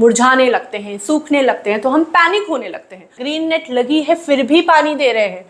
मुरझाने लगते हैं, सूखने लगते हैं, तो हम पैनिक होने लगते हैं। ग्रीन नेट लगी है फिर भी पानी दे रहे हैं,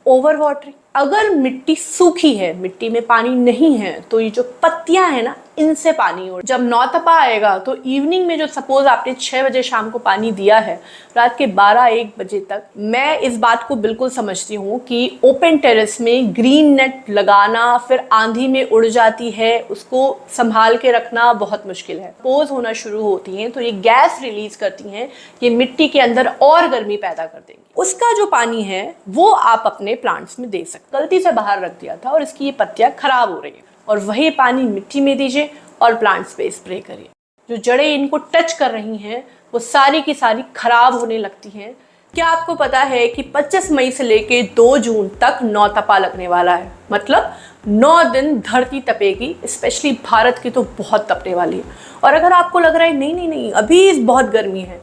ओवर वाटरिंग। अगर मिट्टी सूखी है, मिट्टी में पानी नहीं है, तो ये जो पत्तियां हैं ना, इनसे पानी उड़। जब नौतपा आएगा तो इवनिंग में जो सपोज आपने 6 बजे शाम को पानी दिया है, रात के 12-1 बजे तक, मैं इस बात को बिल्कुल समझती हूँ कि ओपन टेरेस में ग्रीन नेट लगाना, फिर आंधी में उड़ जाती है, उसको संभाल के रखना बहुत मुश्किल है। पोज होना शुरू होती हैं तो ये गैस रिलीज करती हैं, ये मिट्टी के अंदर और गर्मी पैदा कर देंगी। उसका जो पानी है वो आप अपने प्लांट्स में दे सकते। गलती से बाहर रख दिया था और इसकी ये पत्तियां खराब हो रही हैं, और वही पानी मिट्टी में दीजिए और प्लांट्स पे स्प्रे करिए। जो जड़ें इनको टच कर रही हैं वो सारी की सारी खराब होने लगती हैं। क्या आपको पता है कि 25 मई से लेके 2 जून तक नौतपा लगने वाला है? मतलब 9 दिन धरती तपेगी। स्पेशली भारत की तो बहुत तपने वाली है। और अगर आपको लग रहा है नहीं अभी बहुत गर्मी है,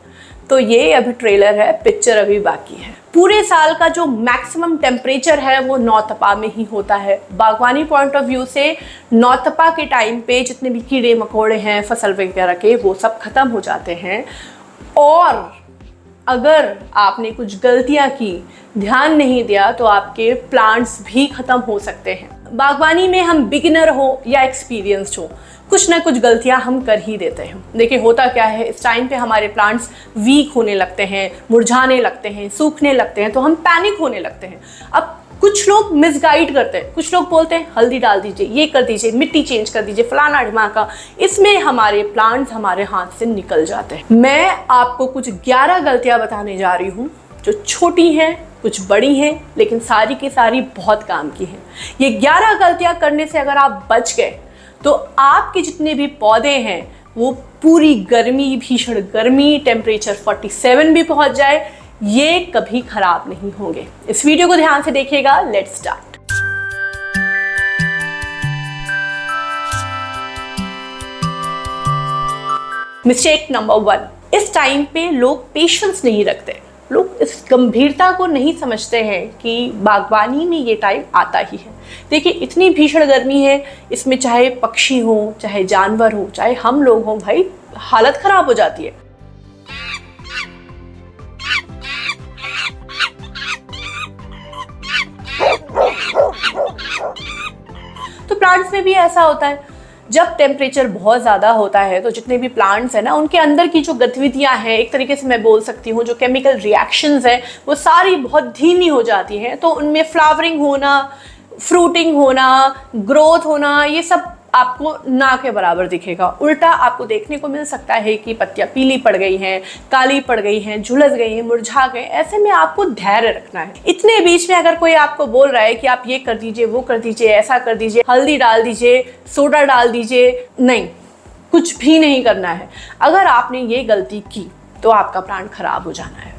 तो ये अभी ट्रेलर है, पिक्चर अभी बाकी है। पूरे साल का जो मैक्सिमम टेम्परेचर है वो नौतपा में ही होता है। बागवानी पॉइंट ऑफ व्यू से नौतपा के टाइम पे जितने भी कीड़े मकोड़े हैं फसल वगैरह के, वो सब खत्म हो जाते हैं। और अगर आपने कुछ गलतियां की, ध्यान नहीं दिया, तो आपके प्लांट्स भी खत्म हो सकते हैं। बागवानी में हम बिगिनर हो या एक्सपीरियंस्ड हो, कुछ ना कुछ गलतियां हम कर ही देते हैं। देखिए होता क्या है, इस टाइम पे हमारे प्लांट्स वीक होने लगते हैं, मुरझाने लगते हैं, सूखने लगते हैं, तो हम पैनिक होने लगते हैं। अब कुछ लोग मिसगाइड करते हैं, कुछ लोग बोलते हैं हल्दी डाल दीजिए, ये कर दीजिए, मिट्टी चेंज कर दीजिए, फलाना ढिमाका। इसमें हमारे प्लांट्स हमारे हाथ से निकल जाते हैं। मैं आपको कुछ 11 गलतियां बताने जा रही हूँ, जो छोटी हैं, कुछ बड़ी हैं, लेकिन सारी की सारी बहुत काम की हैं। ये 11 गलतियां करने से अगर आप बच गए तो आपके जितने भी पौधे हैं वो पूरी गर्मी, भीषण गर्मी, टेम्परेचर 47 भी पहुंच जाए, ये कभी खराब नहीं होंगे। इस वीडियो को ध्यान से देखिएगा। Let's start. मिस्टेक नंबर 1, इस टाइम पे लोग पेशेंस नहीं रखते। लोग इस गंभीरता को नहीं समझते हैं कि बागवानी में ये टाइम आता ही है। देखिए इतनी भीषण गर्मी है, इसमें चाहे पक्षी हो, चाहे जानवर हो, चाहे हम लोग हों, भाई हालत खराब हो जाती है। तो प्लांट्स में भी ऐसा होता है। जब टेम्परेचर बहुत ज़्यादा होता है तो जितने भी प्लांट्स हैं ना, उनके अंदर की जो गतिविधियां हैं, एक तरीके से मैं बोल सकती हूँ जो केमिकल रिएक्शंस हैं, वो सारी बहुत धीमी हो जाती हैं। तो उनमें फ्लावरिंग होना, फ्रूटिंग होना, ग्रोथ होना, ये सब आपको ना के बराबर दिखेगा। उल्टा आपको देखने को मिल सकता है कि पत्तियां पीली पड़ गई हैं, काली पड़ गई हैं, झुलस गई हैं, मुरझा गए। ऐसे में आपको धैर्य रखना है। इतने बीच में अगर कोई आपको बोल रहा है कि आप ये कर दीजिए, वो कर दीजिए, ऐसा कर दीजिए, हल्दी डाल दीजिए, सोडा डाल दीजिए, नहीं, कुछ भी नहीं करना है। अगर आपने ये गलती की तो आपका प्लांट खराब हो जाना है।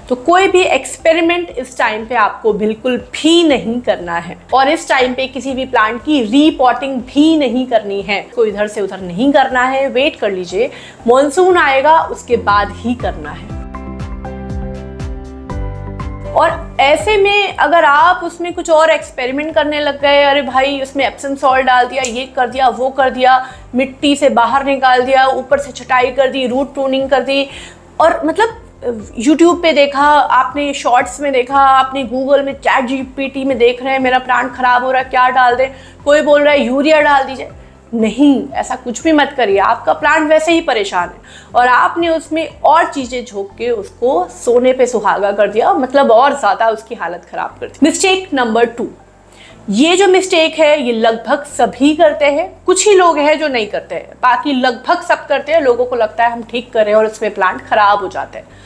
तो कोई भी एक्सपेरिमेंट इस टाइम पे आपको बिल्कुल भी नहीं करना है। और इस टाइम पे किसी भी प्लांट की रीपॉटिंग भी नहीं करनी है। कोई इधर से उधर नहीं करना है। वेट कर लीजिए, मॉनसून आएगा उसके बाद ही करना है। और ऐसे में अगर आप उसमें कुछ और एक्सपेरिमेंट करने लग गए, अरे भाई उसमें एप्सम सॉल्ट डाल दिया, ये कर दिया, वो कर दिया, मिट्टी से बाहर निकाल दिया, ऊपर से छटाई कर दी, रूट प्रूनिंग कर दी, और मतलब YouTube पे देखा आपने, शॉर्ट्स में देखा आपने, गूगल में, चैट GPT में देख रहे हैं मेरा प्लांट खराब हो रहा है, क्या डाल दें, कोई बोल रहा है यूरिया डाल दीजिए। नहीं, ऐसा कुछ भी मत करिए। आपका प्लांट वैसे ही परेशान है और आपने उसमें और चीज़ें झोंक के उसको सोने पे सुहागा कर दिया, मतलब और ज़्यादा उसकी हालत ख़राब कर दी। मिस्टेक नंबर 2, ये जो मिस्टेक है ये लगभग सभी करते हैं। कुछ ही लोग हैं जो नहीं करते हैं, बाकी लगभग सब करते हैं। लोगों को लगता है हम ठीक कर रहे हैं और उसमें प्लांट खराब हो जाते हैं।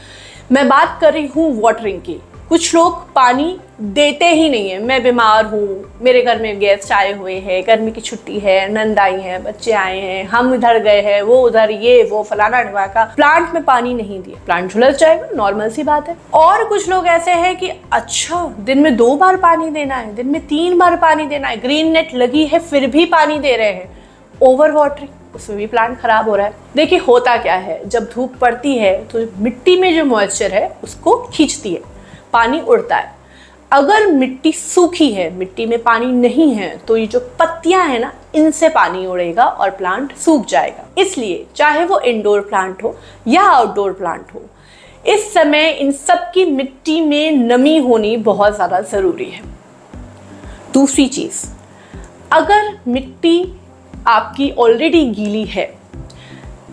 मैं बात कर रही हूँ वाटरिंग की। कुछ लोग पानी देते ही नहीं है। मैं बीमार हूँ, मेरे घर में गेस्ट आए हुए हैं, गर्मी की छुट्टी है, नंद आई हैं, बच्चे आए हैं, हम इधर गए हैं, वो उधर, ये वो फलाना ढिमाका, प्लांट में पानी नहीं दिया, प्लांट झुलस जाएगा, नॉर्मल सी बात है। और कुछ लोग ऐसे हैं कि अच्छा दिन में 2 बार पानी देना है, दिन में 3 बार पानी देना है, ग्रीन नेट लगी है फिर भी पानी दे रहे हैं, ओवर वाटरिंग, उसमें भी प्लांट खराब हो रहा है। देखिए होता क्या है, जब धूप पड़ती है तो मिट्टी में जो मॉइस्चर है उसको खींचती है, पानी उड़ता है। अगर मिट्टी सूखी है, मिट्टी में पानी नहीं है, तो ये जो पत्तियां हैं ना, इनसे पानी उड़ेगा और प्लांट सूख जाएगा। इसलिए चाहे वो इंडोर प्लांट हो या आउटडोर प्लांट हो, इस समय इन सब की मिट्टी में नमी होनी बहुत ज़्यादा ज़रूरी है। दूसरी चीज़, अगर मिट्टी आपकी ऑलरेडी गीली है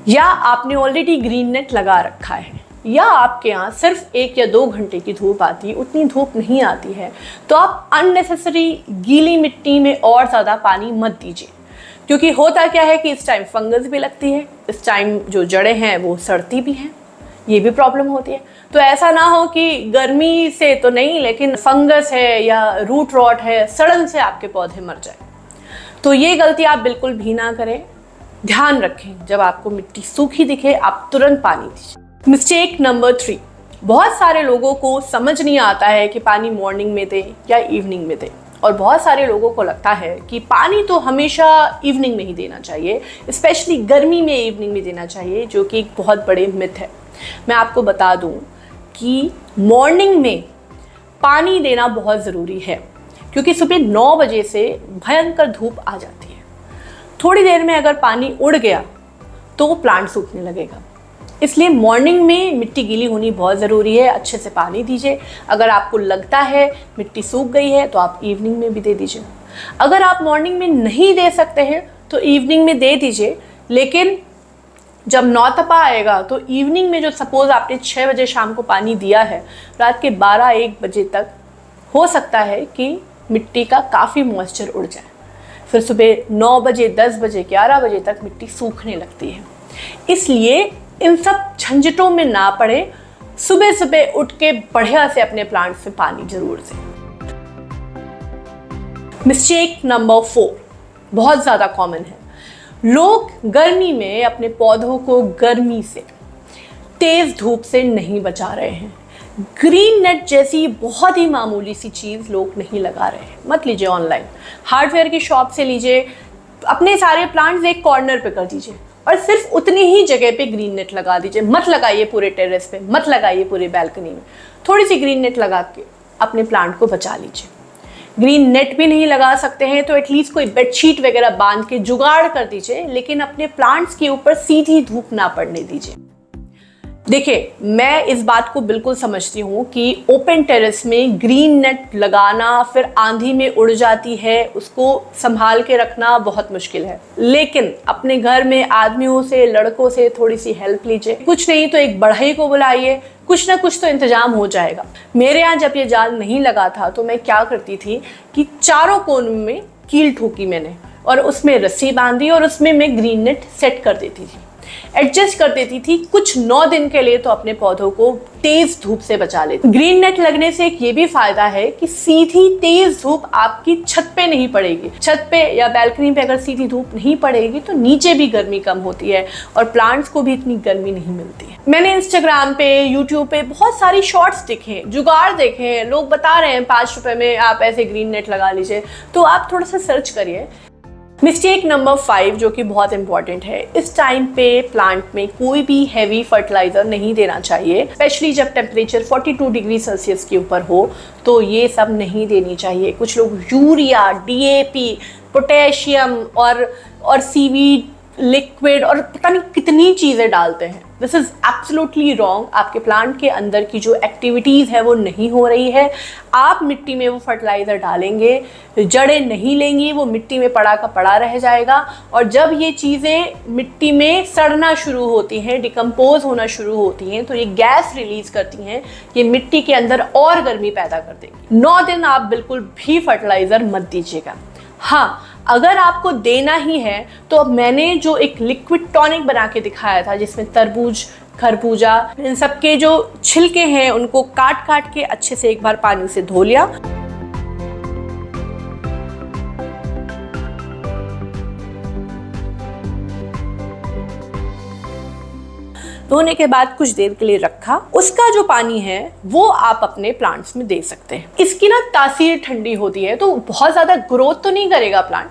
या आपने ऑलरेडी ग्रीन नेट लगा रखा है या आपके यहाँ सिर्फ 1 या 2 घंटे की धूप आती है, उतनी धूप नहीं आती है, तो आप अननेसेसरी गीली मिट्टी में और ज़्यादा पानी मत दीजिए। क्योंकि होता क्या है कि इस टाइम फंगस भी लगती है, इस टाइम जो जड़ें हैं वो सड़ती भी हैं, ये भी प्रॉब्लम होती है। तो ऐसा ना हो कि गर्मी से तो नहीं, लेकिन फंगस है या रूट रॉट है, सड़न से आपके पौधे मर जाए। तो ये गलती आप बिल्कुल भी ना करें। ध्यान रखें, जब आपको मिट्टी सूखी दिखे आप तुरंत पानी दीजिए। मिस्टेक नंबर 3, बहुत सारे लोगों को समझ नहीं आता है कि पानी मॉर्निंग में दें या इवनिंग में दें, और बहुत सारे लोगों को लगता है कि पानी तो हमेशा इवनिंग में ही देना चाहिए, स्पेशली गर्मी में इवनिंग में देना चाहिए, जो कि एक बहुत बड़े मिथ है। मैं आपको बता दूं कि मॉर्निंग में पानी देना बहुत ज़रूरी है, क्योंकि सुबह 9 बजे से भयंकर धूप आ जाती है। थोड़ी देर में अगर पानी उड़ गया तो वो प्लांट सूखने लगेगा। इसलिए मॉर्निंग में मिट्टी गीली होनी बहुत ज़रूरी है, अच्छे से पानी दीजिए। अगर आपको लगता है मिट्टी सूख गई है तो आप इवनिंग में भी दे दीजिए। अगर आप मॉर्निंग में नहीं दे सकते हैं तो इवनिंग में दे दीजिए, लेकिन जब नौतपा आएगा तो इवनिंग में जो सपोज़ आपने 6 बजे शाम को पानी दिया है, रात के 12-1 बजे तक हो सकता है कि मिट्टी का काफ़ी मॉइस्चर उड़ जाए। फिर सुबह 9 बजे, 10 बजे, 11 बजे तक मिट्टी सूखने लगती है। इसलिए इन सब झंझटों में ना पड़े, सुबह सुबह उठ के बढ़िया से अपने प्लांट से पानी जरूर दें। मिस्टेक नंबर 4 बहुत ज़्यादा कॉमन है। लोग गर्मी में अपने पौधों को गर्मी से, तेज़ धूप से नहीं बचा रहे हैं। ग्रीन नेट जैसी बहुत ही मामूली सी चीज़ लोग नहीं लगा रहे हैं। मत लीजिए ऑनलाइन, हार्डवेयर की शॉप से लीजिए, अपने सारे प्लांट्स एक कॉर्नर पे कर दीजिए और सिर्फ उतनी ही जगह पे ग्रीन नेट लगा दीजिए। मत लगाइए पूरे टेरेस पे, मत लगाइए पूरे बैल्कनी में। थोड़ी सी ग्रीन नेट लगा के अपने प्लांट को बचा लीजिए। ग्रीन नेट भी नहीं लगा सकते हैं तो एटलीस्ट कोई बेडशीट वगैरह बांध के जुगाड़ कर दीजिए, लेकिन अपने प्लांट्स के ऊपर सीधी धूप ना पड़ने दीजिए। देखिए, मैं इस बात को बिल्कुल समझती हूँ कि ओपन टेरेस में ग्रीन नेट लगाना फिर आंधी में उड़ जाती है, उसको संभाल के रखना बहुत मुश्किल है। लेकिन अपने घर में आदमियों से, लड़कों से थोड़ी सी हेल्प लीजिए। कुछ नहीं तो एक बढ़ई को बुलाइए, कुछ ना कुछ तो इंतजाम हो जाएगा। मेरे यहाँ जब ये जाल नहीं लगा था तो मैं क्या करती थी कि चारों कोनों में कील ठोकी मैंने और उसमें रस्सी बांधी और उसमें मैं ग्रीन नेट सेट कर देती थी, एडजस्ट कर देती थी। कुछ 9 दिन के लिए तो अपने पौधों को तेज धूप से बचा लेती। ग्रीन नेट लगने से एक ये भी फायदा है कि सीधी तेज धूप आपकी छत पे नहीं पड़ेगी। छत पे या बैल्कनी पे अगर सीधी धूप नहीं पड़ेगी तो नीचे भी गर्मी कम होती है और प्लांट्स को भी इतनी गर्मी नहीं मिलती है। मैंने इंस्टाग्राम पे, यूट्यूब पे बहुत सारी शॉर्ट्स देखे, जुगाड़ देखे हैं। लोग बता रहे हैं 5 रुपए में आप ऐसे ग्रीन नेट लगा लीजिए, तो आप थोड़ा सा सर्च करिए। मिस्टेक नंबर 5 जो कि बहुत इंपॉर्टेंट है, इस टाइम पे प्लांट में कोई भी हैवी फर्टिलाइजर नहीं देना चाहिए, स्पेशली जब टेम्परेचर 42 डिग्री सेल्सियस के ऊपर हो तो ये सब नहीं देनी चाहिए। कुछ लोग यूरिया, DAP, पोटेशियम और सीवीड लिक्विड और पता नहीं कितनी चीज़ें डालते हैं। This is absolutely wrong. आपके प्लांट के अंदर की जो एक्टिविटीज़ है वो नहीं हो रही है। आप मिट्टी में वो फर्टिलाइज़र डालेंगे, जड़ें नहीं लेंगी, वो मिट्टी में पड़ा का पड़ा रह जाएगा। और जब ये चीज़ें मिट्टी में सड़ना शुरू होती हैं, डिकम्पोज होना शुरू होती हैं, तो ये गैस रिलीज़ करती हैं, ये मिट्टी के अंदर और गर्मी पैदा कर देगी। 9 दिन आप बिल्कुल भी फर्टिलाइज़र मत दीजिएगा। हाँ, अगर आपको देना ही है तो मैंने जो एक लिक्विड टॉनिक बना के दिखाया था, जिसमें तरबूज, खरबूजा, इन सब के जो छिलके हैं उनको काट काट के अच्छे से एक बार पानी से धो लिया। धोने के बाद कुछ देर के लिए रखा, उसका जो पानी है वो आप अपने प्लांट्स में दे सकते हैं। इसकी ना तासीर ठंडी होती है, तो बहुत ज़्यादा ग्रोथ तो नहीं करेगा प्लांट,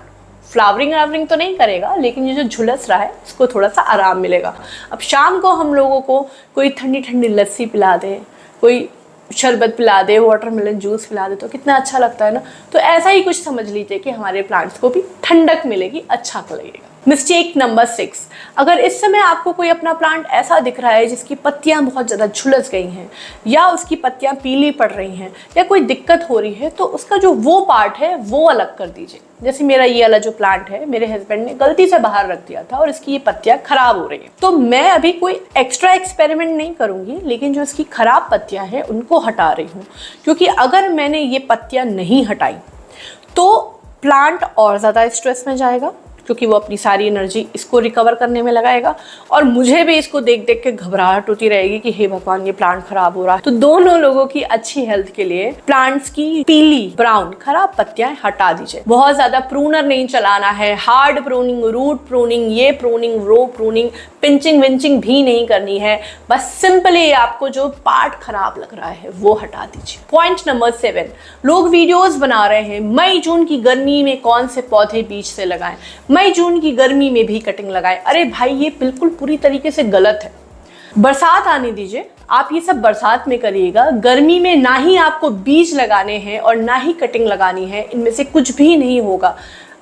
फ्लावरिंग तो नहीं करेगा, लेकिन ये जो झुलस रहा है उसको थोड़ा सा आराम मिलेगा। अब शाम को हम लोगों को कोई ठंडी ठंडी लस्सी पिला दे, कोई शरबत पिला दे, वाटरमेलन जूस पिला दे तो कितना अच्छा लगता है ना। तो ऐसा ही कुछ समझ लीजिए कि हमारे प्लांट्स को भी ठंडक मिलेगी, अच्छा लगेगा। मिस्टेक नंबर 6, अगर इस समय आपको कोई अपना प्लांट ऐसा दिख रहा है जिसकी पत्तियां बहुत ज़्यादा झुलस गई हैं या उसकी पत्तियां पीली पड़ रही हैं या कोई दिक्कत हो रही है, तो उसका जो वो पार्ट है वो अलग कर दीजिए। जैसे मेरा ये वाला जो प्लांट है, मेरे हस्बैंड ने गलती से बाहर रख दिया था और इसकी ये पत्तियां खराब हो रही हैं। तो मैं अभी कोई एक्स्ट्रा एक्सपेरिमेंट नहीं करूंगी, लेकिन जो इसकी खराब पत्तियां हैं उनको हटा रही हूँ, क्योंकि अगर मैंने ये पत्तियां नहीं हटाई तो प्लांट और ज़्यादा स्ट्रेस में जाएगा, क्योंकि वो अपनी सारी एनर्जी इसको रिकवर करने में लगाएगा और मुझे भी इसको देख देख के घबराहट होती रहेगी कि हे भगवान ये प्लांट खराब हो रहा है। तो दोनों लोगों की अच्छी हेल्थ के लिए प्लांट्स की पीली ब्राउन खराब पत्तियां हटा दीजिए। बहुत ज्यादा प्रूनर नहीं चलाना है, हार्ड प्रूनिंग, रूट प्रूनिंग, ये प्रूनिंग, रो प्रूनिंग, पिंचिंग विंचिंग भी नहीं करनी है। बस सिंपली आपको जो पार्ट खराब लग रहा है वो हटा दीजिए। पॉइंट नंबर 7, लोग वीडियोस बना रहे हैं मई जून की गर्मी में कौन से पौधे बीज से लगाएं, मई जून की गर्मी में भी कटिंग लगाएं। अरे भाई, ये बिल्कुल पूरी तरीके से गलत है। बरसात आने दीजिए, आप ये सब बरसात में करिएगा। गर्मी में ना ही आपको बीज लगाने हैं और ना ही कटिंग लगानी है, इनमें से कुछ भी नहीं होगा।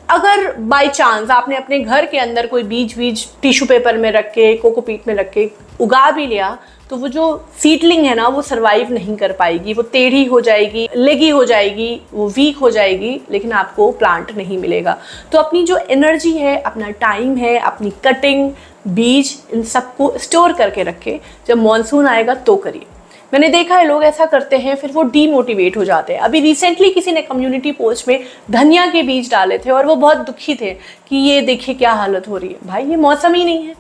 अगर बाय चांस आपने अपने घर के अंदर कोई बीज टिश्यू पेपर में रख के, कोकोपीट में रख के उगा भी लिया, तो वो जो सीडलिंग है ना वो सरवाइव नहीं कर पाएगी, वो टेढ़ी हो जाएगी, लेगी हो जाएगी, वो वीक हो जाएगी, लेकिन आपको प्लांट नहीं मिलेगा। तो अपनी जो एनर्जी है, अपना टाइम है, अपनी कटिंग, बीज, इन सबको स्टोर करके रखें। जब मॉनसून आएगा तो करिए। मैंने देखा है लोग ऐसा करते हैं, फिर वो डीमोटिवेट हो जाते हैं। अभी रिसेंटली किसी ने कम्युनिटी पोस्ट में धनिया के बीज डाले थे और वो बहुत दुखी थे कि ये देखिए क्या हालत हो रही है। भाई, ये मौसम ही नहीं है,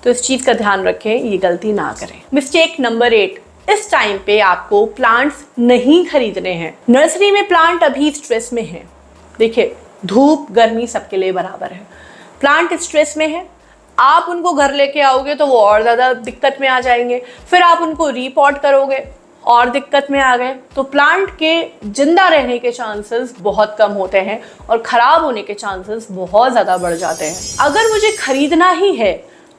तो इस चीज़ का ध्यान रखें, ये गलती ना करें। मिस्टेक नंबर 8, इस टाइम पे आपको प्लांट्स नहीं खरीदने हैं। नर्सरी में प्लांट अभी स्ट्रेस में है। देखिए, धूप गर्मी सबके लिए बराबर है। प्लांट स्ट्रेस में है, आप उनको घर लेके आओगे तो वो और ज़्यादा दिक्कत में आ जाएंगे, फिर आप उनको रीपॉट करोगे और दिक्कत में आ गए, तो प्लांट के जिंदा रहने के चांसेस बहुत कम होते हैं और ख़राब होने के चांसेस बहुत ज़्यादा बढ़ जाते हैं। अगर मुझे खरीदना ही है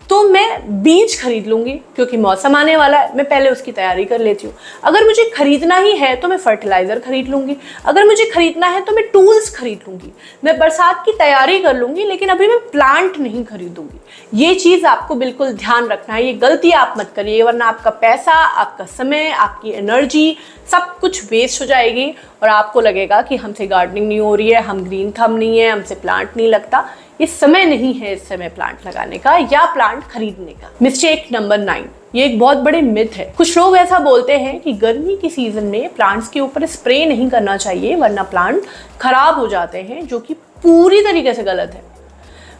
तो मैं बीज खरीद लूँगी, क्योंकि मौसम आने वाला है, मैं पहले उसकी तैयारी कर लेती हूँ। अगर मुझे खरीदना ही है तो मैं फर्टिलाइज़र खरीद लूँगी। अगर मुझे खरीदना है तो मैं टूल्स खरीद लूँगी। मैं बरसात की तैयारी कर लूँगी, लेकिन अभी मैं प्लांट नहीं खरीदूँगी। ये चीज़ आपको बिल्कुल ध्यान रखना है, ये गलती आप मत करिए, वरना आपका पैसा, आपका समय, आपकी एनर्जी सब कुछ वेस्ट हो जाएगी और आपको लगेगा कि हमसे गार्डनिंग नहीं हो रही है, हम ग्रीन थंब नहीं है, हमसे प्लांट नहीं लगता। ये समय नहीं है इस समय प्लांट लगाने का या प्लांट खरीदने का। मिस्टेक नंबर 9, ये एक बहुत बड़े मिथ है। कुछ लोग ऐसा बोलते हैं कि गर्मी की सीजन में प्लांट्स के ऊपर स्प्रे नहीं करना चाहिए वरना प्लांट खराब हो जाते हैं, जो कि पूरी तरीके से गलत है।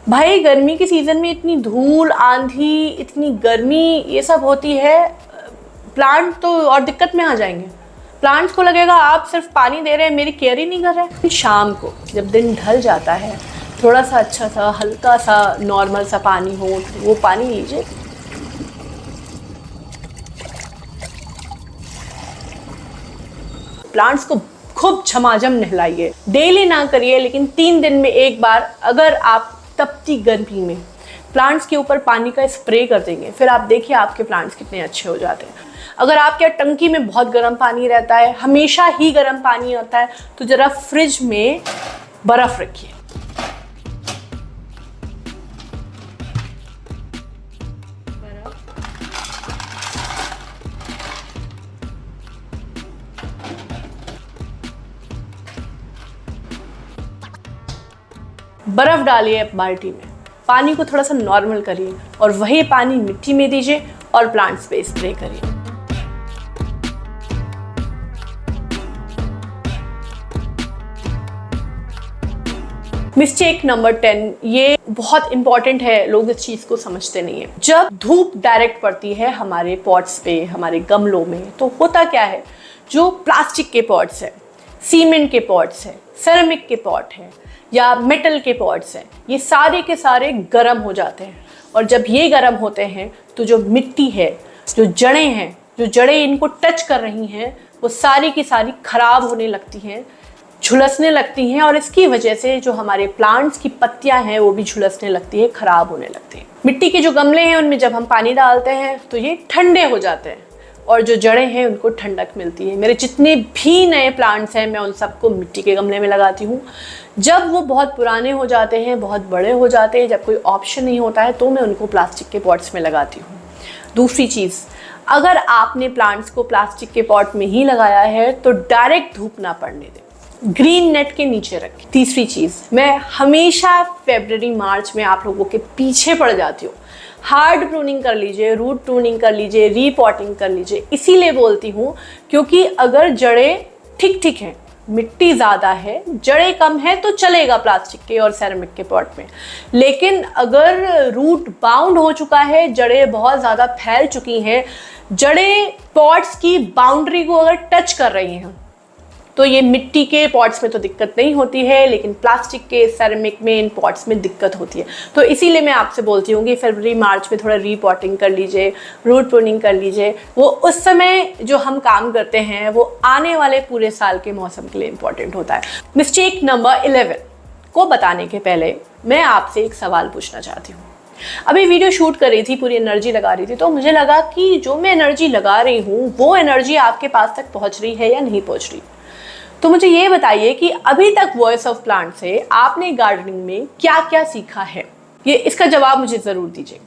भाई, गर्मी की सीजन में इतनी धूल, आंधी, इतनी गर्मी, ये सब होती है, प्लांट तो और दिक्कत में आ जाएंगे। प्लांट्स को लगेगा आप सिर्फ पानी दे रहे हैं, मेरी केयर ही नहीं कर रहे हैं। शाम को जब दिन ढल जाता है, थोड़ा सा अच्छा सा हल्का सा नॉर्मल सा पानी हो, वो पानी लीजिए। प्लांट्स को खूब झमाझम नहलाइए। डेली ना करिए, लेकिन 3 दिन में एक बार अगर आप तपती गर्मी में प्लांट्स के ऊपर पानी का स्प्रे कर देंगे, फिर आप देखिए आपके प्लांट्स कितने अच्छे हो जाते हैं। अगर आपके टंकी में बहुत गर्म पानी रहता है, हमेशा ही गर्म पानी आता है, तो ज़रा फ्रिज में बर्फ़ रखिए। बर्फ़ डालिए बाल्टी में, पानी को थोड़ा सा नॉर्मल करिए और वही पानी मिट्टी में दीजिए और प्लांट्स पे स्प्रे करिए। मिस्टेक नंबर 10, ये बहुत इंपॉर्टेंट है, लोग इस चीज़ को समझते नहीं है। जब धूप डायरेक्ट पड़ती है हमारे पॉट्स पे, हमारे गमलों में, तो होता क्या है, जो प्लास्टिक के पॉट्स है, सीमेंट के पॉट्स है, सेरेमिक के पॉट है या मेटल के पॉट्स हैं, ये सारे के सारे गर्म हो जाते हैं। और जब ये गर्म होते हैं तो जो मिट्टी है, जो जड़ें हैं, जो जड़ें इनको टच कर रही हैं, वो सारी की सारी खराब होने लगती हैं, झुलसने लगती हैं, और इसकी वजह से जो हमारे प्लांट्स की पत्तियां हैं वो भी झुलसने लगती हैं, खराब होने लगती हैं। मिट्टी के जो गमले हैं उनमें जब हम पानी डालते हैं तो ये ठंडे हो जाते हैं, और जो जड़ें हैं उनको ठंडक मिलती है। मेरे जितने भी नए प्लांट्स हैं मैं उन सबको मिट्टी के गमले में लगाती हूँ। जब वो बहुत पुराने हो जाते हैं, बहुत बड़े हो जाते हैं, जब कोई ऑप्शन नहीं होता है, तो मैं उनको प्लास्टिक के पॉट्स में लगाती हूँ। दूसरी चीज़, अगर आपने प्लांट्स को प्लास्टिक के पॉट में ही लगाया है तो डायरेक्ट धूप ना पड़ने दें, ग्रीन नेट के नीचे रखें। तीसरी चीज़, मैं हमेशा फरवरी मार्च में आप लोगों के पीछे पड़ जाती हूँ। हार्ड प्रूनिंग कर लीजिए, रूट प्रूनिंग कर लीजिए, रीपॉटिंग कर लीजिए। इसीलिए बोलती हूँ क्योंकि अगर जड़ें ठीक हैं, मिट्टी ज़्यादा है, जड़ें कम है तो चलेगा प्लास्टिक के और सेरेमिक के पॉट में। लेकिन अगर रूट बाउंड हो चुका है, जड़ें बहुत ज़्यादा फैल चुकी हैं, जड़ें पॉट्स की बाउंड्री को अगर टच कर रही हैं, तो ये मिट्टी के पॉट्स में तो दिक्कत नहीं होती है, लेकिन प्लास्टिक के, सेरेमिक में, इन पॉट्स में दिक्कत होती है। तो इसीलिए मैं आपसे बोलती हूँ कि फरवरी मार्च में थोड़ा रीपॉटिंग कर लीजिए, रूट प्रूनिंग कर लीजिए। वो उस समय जो हम काम करते हैं वो आने वाले पूरे साल के मौसम के लिए इम्पॉर्टेंट होता है। मिस्टेक नंबर 11 को बताने के पहले मैं आपसे एक सवाल पूछना चाहती हूँ। अभी वीडियो शूट कर रही थी, पूरी एनर्जी लगा रही थी, तो मुझे लगा कि जो मैं एनर्जी लगा रही हूँ वो एनर्जी आपके पास तक पहुँच रही है या नहीं पहुँच रही। तो मुझे ये बताइए कि अभी तक वॉइस ऑफ प्लांट से आपने गार्डनिंग में क्या क्या सीखा है, ये इसका जवाब मुझे ज़रूर दीजिए।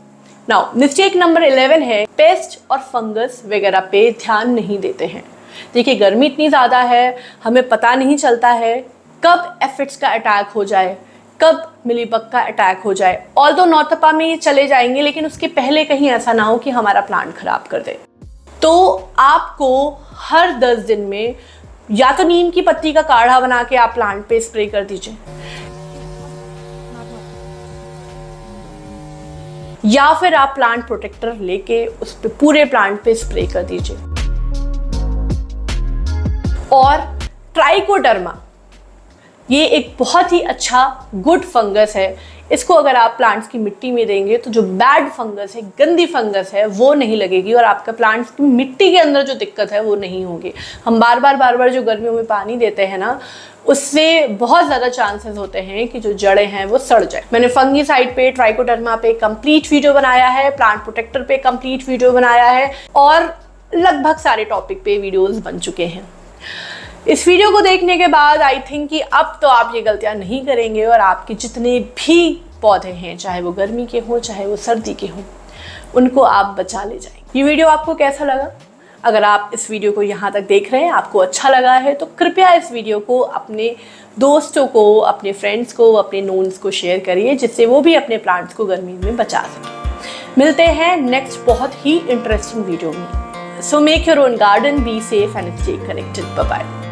नाउ मिस्टेक नंबर 11 है, पेस्ट और फंगस वगैरह पे ध्यान नहीं देते हैं। देखिए, गर्मी इतनी ज़्यादा है, हमें पता नहीं चलता है कब एफिड्स का अटैक हो जाए, कब मिलीबग का अटैक हो जाए। ऑल्दो नौतपा में ये चले जाएंगे, लेकिन उसके पहले कहीं ऐसा ना हो कि हमारा प्लांट खराब कर दे। तो आपको हर 10 दिन में या तो नीम की पत्ती का काढ़ा बना के आप प्लांट पे स्प्रे कर दीजिए, या फिर आप प्लांट प्रोटेक्टर लेके उस पे पूरे प्लांट पे स्प्रे कर दीजिए। और ट्राइकोडर्मा, ये एक बहुत ही अच्छा गुड फंगस है। इसको अगर आप प्लांट्स की मिट्टी में देंगे तो जो बैड फंगस है, गंदी फंगस है, वो नहीं लगेगी और आपका प्लांट्स की मिट्टी के अंदर जो दिक्कत है वो नहीं होगी। हम बार बार जो गर्मियों में पानी देते हैं ना, उससे बहुत ज़्यादा चांसेस होते हैं कि जो जड़ें हैं वो सड़ जाए। मैंने फंगीसाइड पे, ट्राइकोडर्मा पे कंप्लीट वीडियो बनाया है, प्लांट प्रोटेक्टर पे कंप्लीट वीडियो बनाया है, और लगभग सारे टॉपिक पे वीडियोज़ बन चुके हैं। इस वीडियो को देखने के बाद आई थिंक कि अब तो आप ये गलतियां नहीं करेंगे और आपके जितने भी पौधे हैं, चाहे वो गर्मी के हों चाहे वो सर्दी के हों, उनको आप बचा ले जाएंगे। ये वीडियो आपको कैसा लगा? अगर आप इस वीडियो को यहाँ तक देख रहे हैं, आपको अच्छा लगा है, तो कृपया इस वीडियो को अपने दोस्तों को, अपने फ्रेंड्स को, अपने नोन्स को शेयर करिए, जिससे वो भी अपने प्लांट्स को गर्मी में बचा सकें। मिलते हैं नेक्स्ट बहुत ही इंटरेस्टिंग वीडियो में। So make your own garden, be safe and stay connected. Bye-bye.